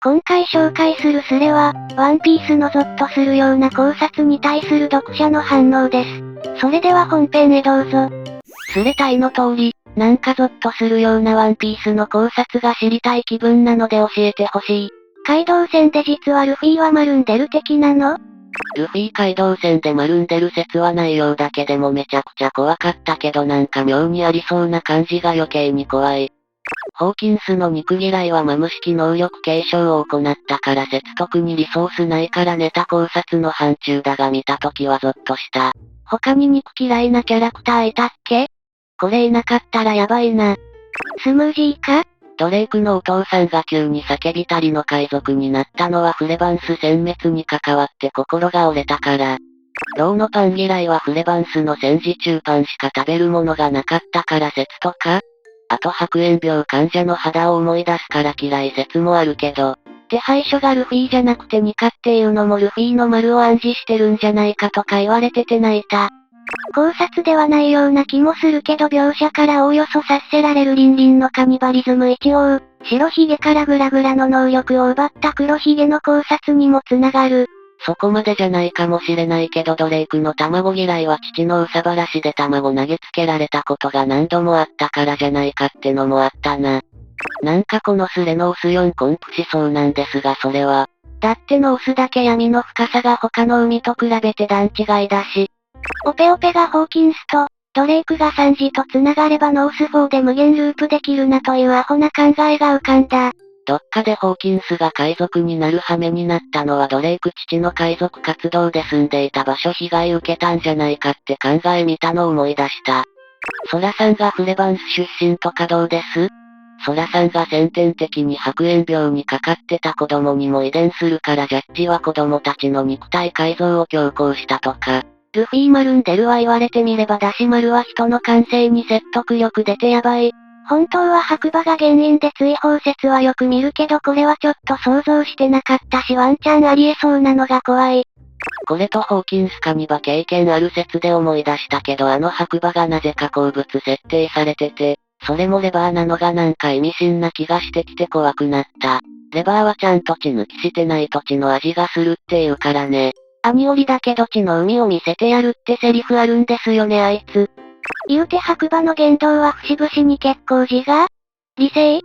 今回紹介するスレは、ワンピースのゾッとするような考察に対する読者の反応です。それでは本編へどうぞ。スレタイの通り、なんかゾッとするようなワンピースの考察が知りたい気分なので教えてほしい。街道線で実はルフィは丸んでる的なの？ルフィ街道線で丸んでる説は内容だけでもめちゃくちゃ怖かったけどなんか妙にありそうな感じが余計に怖い。ホーキンスの肉嫌いはマム式能力継承を行ったから説特にリソースないからネタ考察の範疇だが見た時はゾッとした。他に肉嫌いなキャラクターいたっけ？これいなかったらやばいな。スムージーか？ドレイクのお父さんが急に叫びたりの海賊になったのはフレバンス殲滅に関わって心が折れたから。ローのパン嫌いはフレバンスの戦時中パンしか食べるものがなかったから説とか？あと白煙病患者の肌を思い出すから嫌い説もあるけど、手配書がルフィじゃなくてニカっていうのもルフィの丸を暗示してるんじゃないかとか言われてて泣いた。考察ではないような気もするけど描写からおおよそ察せられるリンリンのカニバリズム一応、白ひげからグラグラの能力を奪った黒ひげの考察にもつながる。そこまでじゃないかもしれないけどドレイクの卵嫌いは父のうさばらしで卵投げつけられたことが何度もあったからじゃないかってのもあったな。なんかこのスレノース4コンプしそうなんですがそれは。だってノースだけ闇の深さが他の海と比べて段違いだし。オペオペがホーキンスと、ドレイクがサンジと繋がればノース4で無限ループできるなというアホな考えが浮かんだ。どっかでホーキンスが海賊になる羽目になったのはドレイク父の海賊活動で住んでいた場所被害受けたんじゃないかって考えみたのを思い出した。ソラさんがフレバンス出身とかどうです？ソラさんが先天的に白煙病にかかってた子供にも遺伝するからジャッジは子供たちの肉体改造を強行したとか。ルフィ丸んでるは言われてみればダシ丸は人の感性に説得力出てやばい。本当は白馬が原因で追放説はよく見るけどこれはちょっと想像してなかったしワンチャンありえそうなのが怖い。これとホーキンスカニバ経験ある説で思い出したけど白馬がなぜか鉱物設定されてて、それもレバーなのがなんか意味深な気がしてきて怖くなった。レバーはちゃんと血抜きしてない土地の味がするっていうからね。兄折だけど血の海を見せてやるってセリフあるんですよねあいつ。言うて白馬の言動は節々に結構自我理性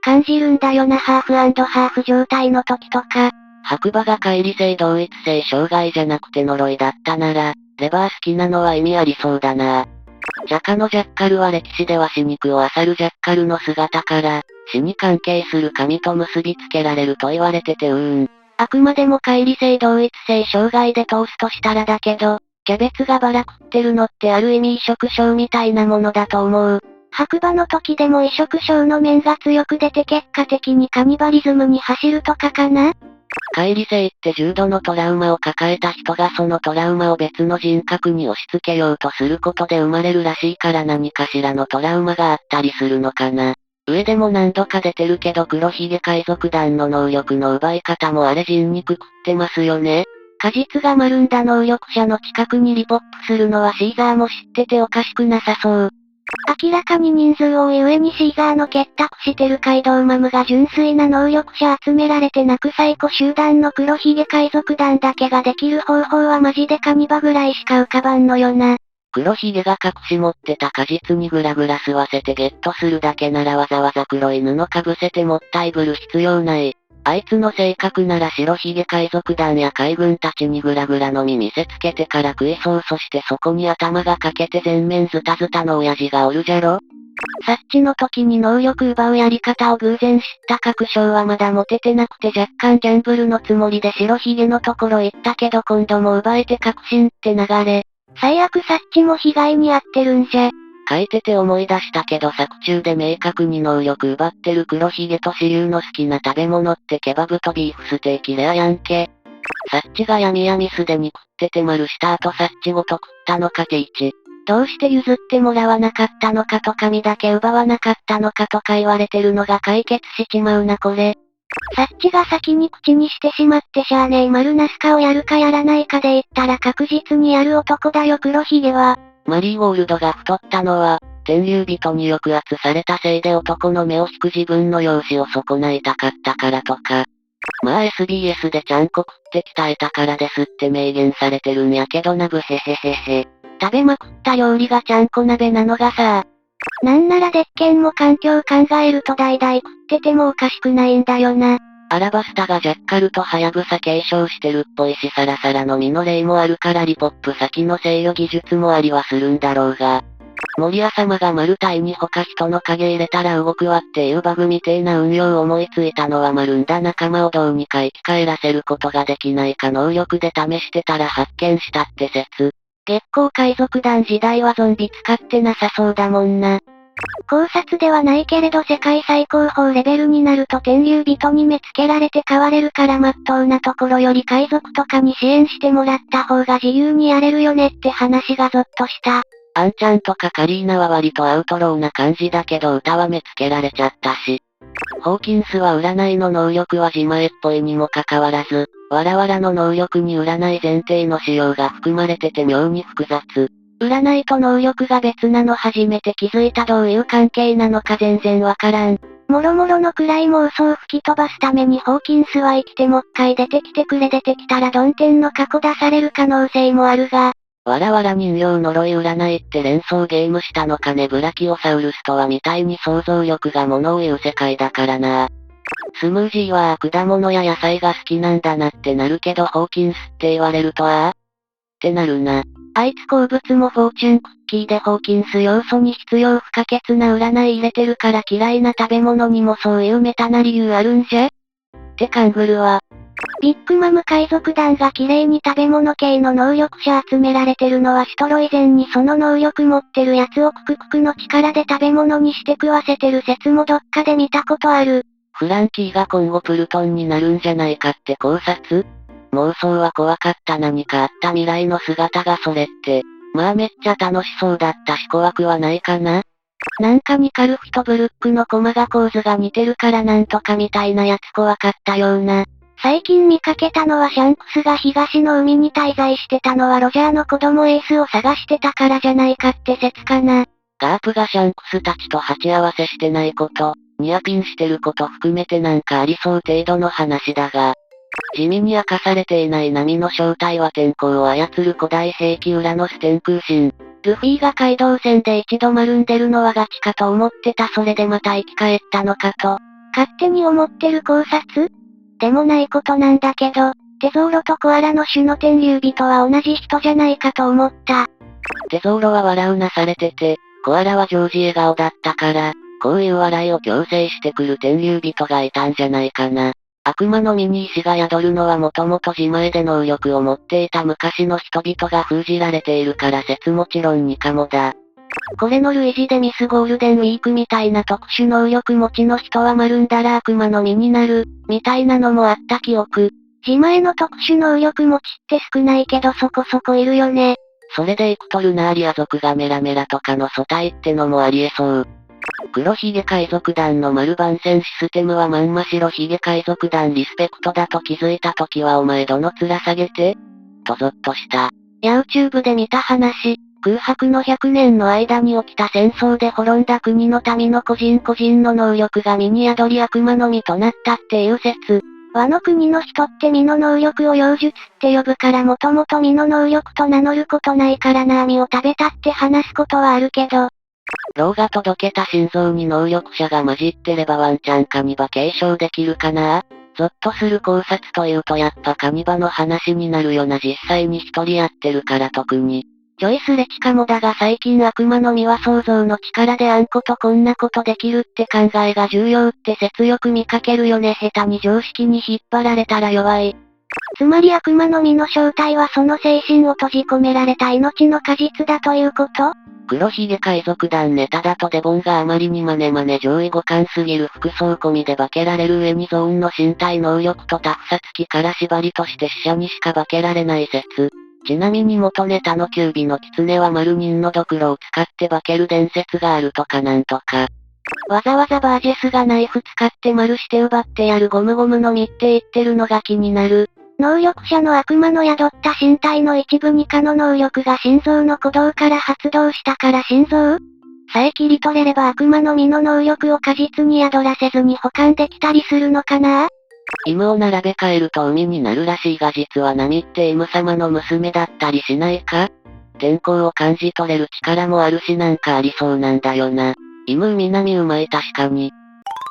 感じるんだよなハーフ&ハーフ状態の時とか。白馬が乖離性同一性障害じゃなくて呪いだったなら、レバー好きなのは意味ありそうだな。ジャカのジャッカルは歴史では死肉を漁るジャッカルの姿から、死に関係する神と結びつけられると言われててあくまでも乖離性同一性障害で通すとしたらだけど、キャベツがバラ食ってるのってある意味移植症みたいなものだと思う。白馬の時でも移植症の面が強く出て結果的にカニバリズムに走るとかかな？乖離性って重度のトラウマを抱えた人がそのトラウマを別の人格に押し付けようとすることで生まれるらしいから何かしらのトラウマがあったりするのかな。上でも何度か出てるけど黒ひげ海賊団の能力の奪い方もあれ人肉食ってますよね。果実が丸んだ能力者の近くにリポップするのはシーザーも知ってておかしくなさそう。明らかに人数多い上にシーザーの結託してる街道マムが純粋な能力者集められてなく最古集団の黒ひげ海賊団だけができる方法はマジでカニバぐらいしか浮かばんのよな。黒ひげが隠し持ってた果実にグラグラ吸わせてゲットするだけならわざわざ黒い布かぶせてもったいぶる必要ない。あいつの性格なら白ひげ海賊団や海軍たちにグラグラの実見せつけてから食いそうそしてそこに頭がかけて全面ズタズタの親父がおるじゃろ？サッチの時に能力奪うやり方を偶然知った確証はまだ持ててなくて若干ギャンブルのつもりで白ひげのところ行ったけど今度も奪えて確信って流れ。最悪サッチも被害に遭ってるんじゃ。書いてて思い出したけど作中で明確に能力奪ってる黒ひげと私有の好きな食べ物ってケバブとビーフステーキレアやんけ。サッチが闇闇すでに食ってて丸した後サッチごと食ったのかT1。どうして譲ってもらわなかったのかとか身だけ奪わなかったのかとか言われてるのが解決しちまうなこれ。サッチが先に口にしてしまってしゃあねえ丸ナスカをやるかやらないかで言ったら確実にやる男だよ黒ひげは。マリーゴールドが太ったのは、天竜人に抑圧されたせいで男の目を引く自分の容姿を損ないたかったからとか。は SBS でちゃんこ食って鍛えたからですって明言されてるんやけどなブヘヘヘヘ。食べまくった料理がちゃんこ鍋なのがさ。なんならデッケンも環境考えると代々食っててもおかしくないんだよな。アラバスタがジャッカルとハヤブサ継承してるっぽいしサラサラの実の例もあるからリポップ先の制御技術もありはするんだろうが。森屋様がマルタイに他人の影入れたら動くわっていうバグみてえな運用を思いついたのはマルンだ仲間をどうにか生き返らせることができないか能力で試してたら発見したって説。月光海賊団時代はゾンビ使ってなさそうだもんな。考察ではないけれど世界最高峰レベルになると天竜人に目つけられて変われるから真っ当なところより海賊とかに支援してもらった方が自由にやれるよねって話がゾッとした。アンちゃんとかカリーナは割とアウトローな感じだけど歌は目つけられちゃったし。ホーキンスは占いの能力は自前っぽいにもかかわらず、わらわらの能力に占い前提の仕様が含まれてて妙に複雑。占いと能力が別なの初めて気づいたどういう関係なのか全然わからん。もろもろの暗い妄想を吹き飛ばすためにホーキンスは生きてもっかい出てきてくれ出てきたらドンテンの過去出される可能性もあるが。わらわら人形呪い占いって連想ゲームしたのかねブラキオサウルスとはみたいに想像力が物を言う世界だからな。スムージーは果物や野菜が好きなんだなってなるけどホーキンスって言われるとってなるな。あいつ好物もフォーチュンクッキーでホーキンス要素に必要不可欠な占い入れてるから嫌いな食べ物にもそういうメタな理由あるんじゃって勘ぐるわ。ビッグマム海賊団が綺麗に食べ物系の能力者集められてるのはシトロ以前にその能力持ってるやつをククククの力で食べ物にして食わせてる説もどっかで見たことある。フランキーが今後プルトンになるんじゃないかって考察？妄想は怖かった何かあった未来の姿がそれって。まあめっちゃ楽しそうだったし怖くはないかな。なんかにカルフとブルックのコマが構図が似てるからなんとかみたいなやつ怖かったような。最近見かけたのはシャンクスが東の海に滞在してたのはロジャーの子供エースを探してたからじゃないかって説かな。ガープがシャンクスたちと鉢合わせしてないこと、ニアピンしてること含めてなんかありそう程度の話だが、地味に明かされていない波の正体は天候を操る古代兵器ウラノス天空神。ルフィが街道線で一度丸んでるのはガチかと思ってたそれでまた生き返ったのかと。勝手に思ってる考察？でもないことなんだけど、テゾーロとコアラの種の天竜人は同じ人じゃないかと思った。テゾーロは笑うなされてて、コアラは常時笑顔だったから、こういう笑いを強制してくる天竜人がいたんじゃないかな。悪魔の身に石が宿るのはもともと自前で能力を持っていた昔の人々が封じられているから説もちろんにかもだ。これの類似でミスゴールデンウィークみたいな特殊能力持ちの人は丸んだら悪魔の実になる、みたいなのもあった記憶。自前の特殊能力持ちって少ないけどそこそこいるよね。それでいくとルナーリア族がメラメラとかの素体ってのもありえそう。黒ひげ海賊団の丸番線システムはまんま白ひげ海賊団リスペクトだと気づいた時はお前どの面下げてとゾッとした。YouTube で見た話。空白の100年の間に起きた戦争で滅んだ国の民の個人個人の能力が身に宿り悪魔の実となったっていう説。和の国の人って身の能力を妖術って呼ぶからもともと身の能力と名乗ることないからな実を食べたって話すことはあるけど。ローが届けた心臓に能力者が混じってればワンチャンカニバ継承できるかな。ゾッとする考察というとやっぱカニバの話になるよな実際に一人やってるから特に。ちょいスレチかもだが最近悪魔の実は想像の力であんことこんなことできるって考えが重要って説よく見かけるよね下手に常識に引っ張られたら弱い。つまり悪魔の実の正体はその精神を閉じ込められた命の果実だということ？黒ひげ海賊団ネタだとデボンがあまりにマネ上位互換すぎる服装込みで化けられる上にゾーンの身体能力とタフさ付きから縛りとして死者にしか化けられない説。ちなみに元ネタのキュービの狐は丸人のドクロを使って化ける伝説があるとかなんとか。わざわざバージェスがナイフ使って丸して奪ってやるゴムゴムの実って言ってるのが気になる。能力者の悪魔の宿った身体の一部にかの能力が心臓の鼓動から発動したから心臓さえ切り取れれば悪魔の実の能力を果実に宿らせずに保管できたりするのかな？イムを並べ替えると海になるらしいが実はナミってイム様の娘だったりしないか？天候を感じ取れる力もあるしなんかありそうなんだよな。イム海並うまい確かに。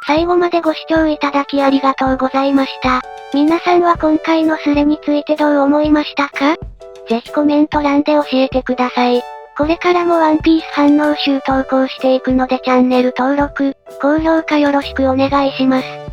最後までご視聴いただきありがとうございました。皆さんは今回のスレについてどう思いましたか？ぜひコメント欄で教えてください。これからもワンピース反応集投稿していくのでチャンネル登録、高評価よろしくお願いします。